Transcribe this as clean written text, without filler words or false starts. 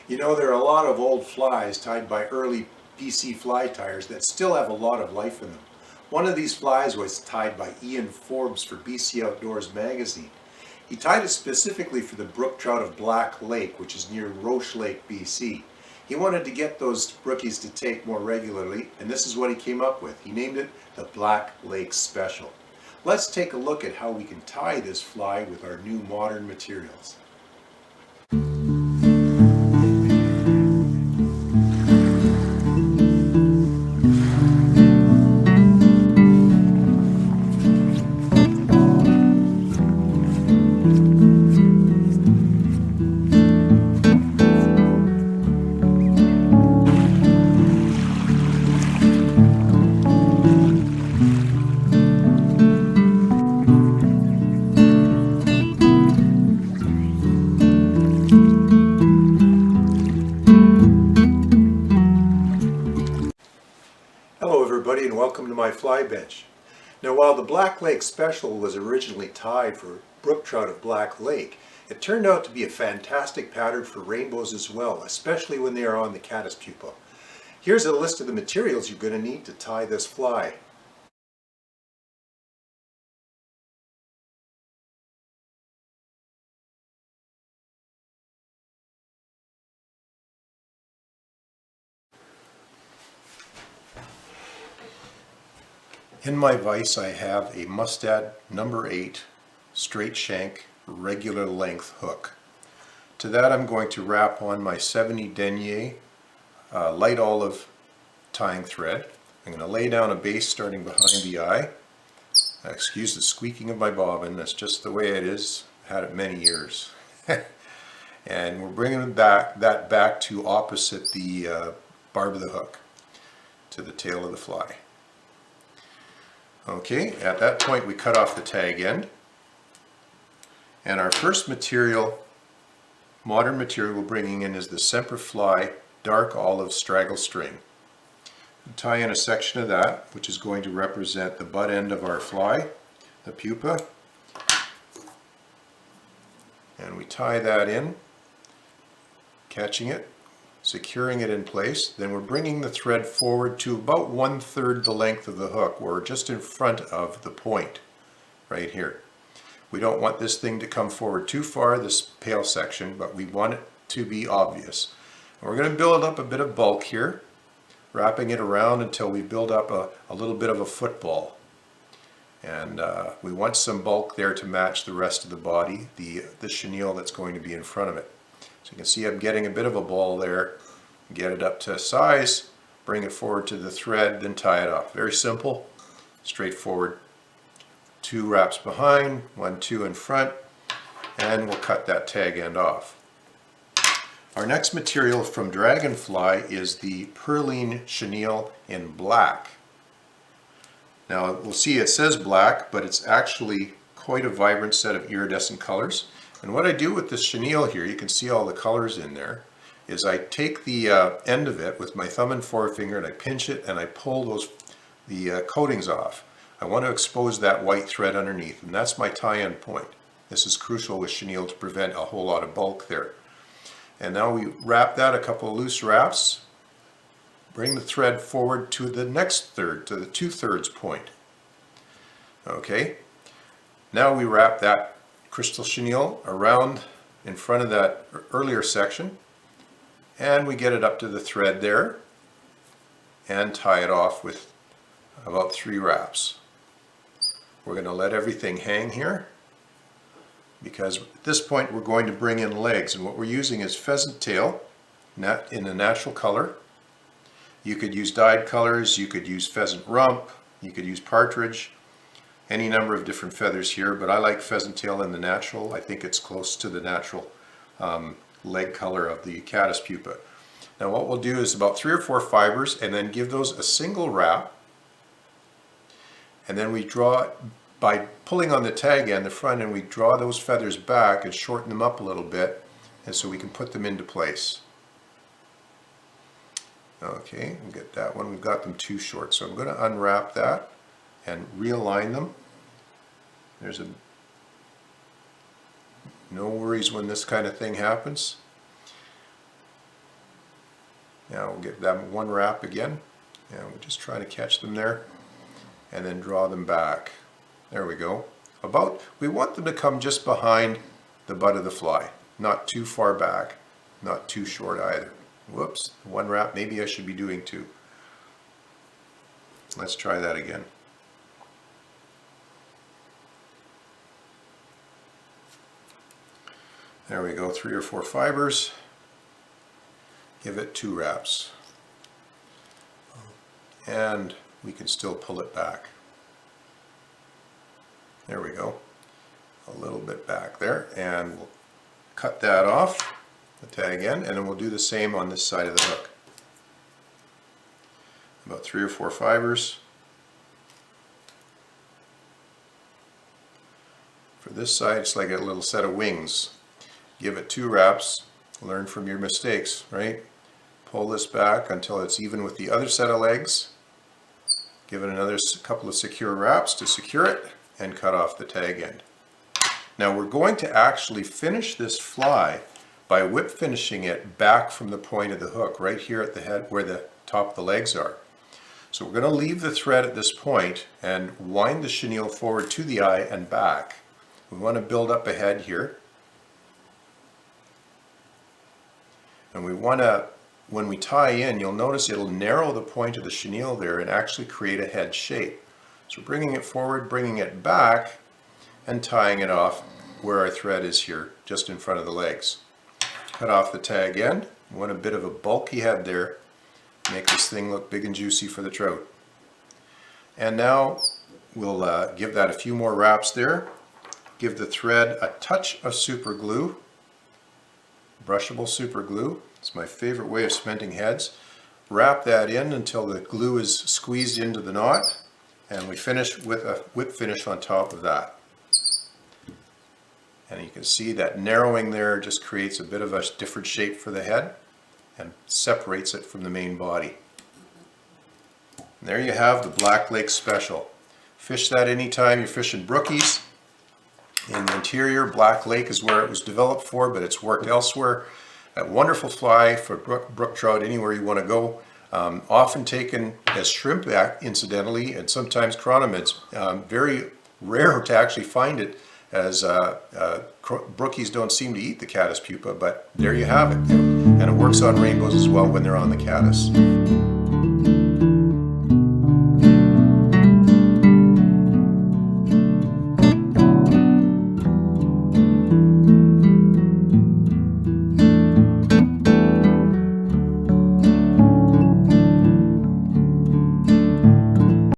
You know, there are a lot of old flies tied by early PC fly tyers that still have a lot of life in them. One of these flies was tied by Ian Forbes for BC Outdoors magazine. He tied it specifically for the brook trout of Black Lake, which is near Roche Lake, BC. He wanted to get those brookies to take more regularly, and this is what he came up with. He named it the Black Lake Special. Let's take a look at how we can tie this fly with our new modern materials. Hello everybody and welcome to my fly bench. Now while the Black Lake Special was originally tied for brook trout of Black Lake, it turned out to be a fantastic pattern for rainbows as well, especially when they are on the caddis pupa. Here's a list of the materials you're going to need to tie this fly. In my vise I have a Mustad number 8 straight shank regular length hook. To that I'm going to wrap on my 70 denier light olive tying thread. I'm going to lay down a base starting behind the eye. Excuse the squeaking of my bobbin, that's just the way it is. I've had it many years. And we're bringing that back to opposite the barb of the hook to the tail of the fly. Okay, at that point we cut off the tag end, and our first material, modern material we're bringing in is the Semperfli dark olive straggle string. We'll tie in a section of that, which is going to represent the butt end of our fly, the pupa, and we tie that in, catching it, securing it in place. Then we're bringing the thread forward to about 1/3 the length of the hook. We're just in front of the point right here. We don't want this thing to come forward too far, this pale section, but we want it to be obvious. And we're going to build up a bit of bulk here, wrapping it around until we build up a little bit of a football. And we want some bulk there to match the rest of the body, the chenille that's going to be in front of it. So you can see I'm getting a bit of a ball there. Get it up to size, bring it forward to the thread, then tie it off. Very simple, straightforward. 2 wraps behind, 1, 2 in front, and we'll cut that tag end off. Our next material from Dragonfly is the Perline chenille in black. Now we'll see it says black, but it's actually quite a vibrant set of iridescent colors. And what I do with this chenille here, you can see all the colors in there, is I take the end of it with my thumb and forefinger and I pinch it and I pull the coatings off. I want to expose that white thread underneath, and that's my tie-end point. This is crucial with chenille to prevent a whole lot of bulk there. And now we wrap that a couple of loose wraps, bring the thread forward to the next third, to the 2/3 point. Okay, now we wrap that crystal chenille around in front of that earlier section, and we get it up to the thread there and tie it off with about 3 wraps. We're going to let everything hang here because at this point we're going to bring in legs, and what we're using is pheasant tail in a natural color. You could use dyed colors, you could use pheasant rump, you could use partridge, any number of different feathers here, but I like pheasant tail in the natural. I think it's close to the natural leg color of the caddis pupa. Now what we'll do is about 3 or 4 fibers and then give those a single wrap, and then we draw, by pulling on the tag end, the front end, we draw those feathers back and shorten them up a little bit, and so we can put them into place. Okay, we'll get that one. We've got them too short, so I'm going to unwrap that and realign them. There's no worries when this kind of thing happens. Now we'll give them one wrap again, and we'll just try to catch them there, and then draw them back. There we go. We want them to come just behind the butt of the fly, not too far back, not too short either. Whoops, one wrap, maybe I should be doing two. Let's try that again. There we go, 3 or 4 fibers. Give it 2 wraps. And we can still pull it back. There we go. A little bit back there, and we'll cut that off, the tag end, and then we'll do the same on this side of the hook. About 3 or 4 fibers. For this side, it's like a little set of wings. Give it 2 wraps, learn from your mistakes, right? Pull this back until it's even with the other set of legs. Give it another couple of secure wraps to secure it, and cut off the tag end. Now we're going to actually finish this fly by whip finishing it back from the point of the hook, right here at the head where the top of the legs are. So we're going to leave the thread at this point and wind the chenille forward to the eye and back. We want to build up a head here. And we want to, when we tie in, you'll notice it'll narrow the point of the chenille there and actually create a head shape. So bringing it forward, bringing it back, and tying it off where our thread is here, just in front of the legs. Cut off the tag end. We want a bit of a bulky head there. Make this thing look big and juicy for the trout. And now we'll give that a few more wraps there. Give the thread a touch of super glue. Brushable super glue. It's my favorite way of cementing heads. Wrap that in until the glue is squeezed into the knot, and we finish with a whip finish on top of that. And you can see that narrowing there just creates a bit of a different shape for the head and separates it from the main body. And there you have the Black Lake Special. Fish that anytime you're fishing brookies. In the interior, Black Lake is where it was developed for, but it's worked elsewhere. A wonderful fly for brook trout anywhere you want to go. Often taken as shrimp, incidentally, and sometimes chironomids. Very rare to actually find it, as brookies don't seem to eat the caddis pupa, but there you have it. And it works on rainbows as well when they're on the caddis.